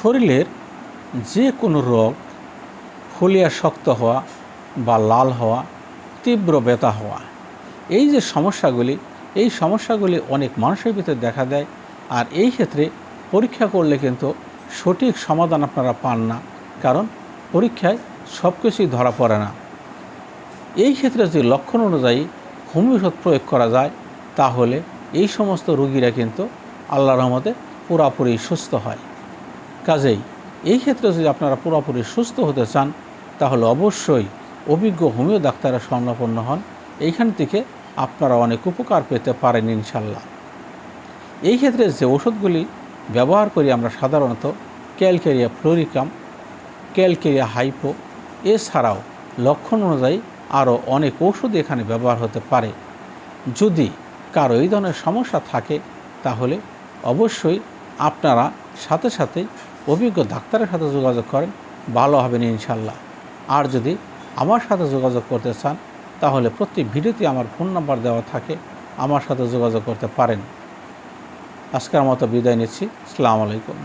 শরীরের যে কোনো রোগ, ফুলিয়া শক্ত হওয়া বা লাল হওয়া, তীব্র ব্যথা হওয়া, এই যে সমস্যাগুলি, এই সমস্যাগুলি অনেক মানুষের ভিতরে দেখা দেয়। আর এই ক্ষেত্রে পরীক্ষা করলে কিন্তু সঠিক সমাধান আপনারা পান না, কারণ পরীক্ষায় সব কিছুই ধরা পড়ে না। এই ক্ষেত্রে যদি লক্ষণ অনুযায়ী হোমিও ওষুধ প্রয়োগ করা যায়, তাহলে এই সমস্ত রোগীরা কিন্তু আল্লাহর রহমতে পুরোপুরি সুস্থ হয়। কাজেই এই ক্ষেত্রে যদি আপনারা পুরোপুরি সুস্থ হতে চান, তাহলে অবশ্যই অভিজ্ঞ হোমিও ডাক্তারের শরণাপন্ন হন। এইখান থেকে আপনারা অনেক উপকার পেতে পারেন ইনশাল্লাহ। এই ক্ষেত্রে যে ওষুধগুলি ব্যবহার করি আমরা সাধারণত ক্যালকেরিয়া ফ্লোরিকাম, ক্যালকেরিয়া হাইপো, এছাড়াও লক্ষণ অনুযায়ী আরও অনেক ওষুধ এখানে ব্যবহার হতে পারে। যদি কারো এই ধরনের সমস্যা থাকে, তাহলে অবশ্যই আপনারা সাথে সাথে অভিজ্ঞ ডাক্তারের সাথে যোগাযোগ করেন, ভালো হবেন ইনশাল্লাহ। আর যদি আমার সাথে যোগাযোগ করতে চান, তাহলে প্রতি ভিডিওতে আমার ফোন নাম্বার দেওয়া থাকে, আমার সাথে যোগাযোগ করতে পারেন। আজকের মতো বিদায় নিচ্ছি। আসসালামু আলাইকুম।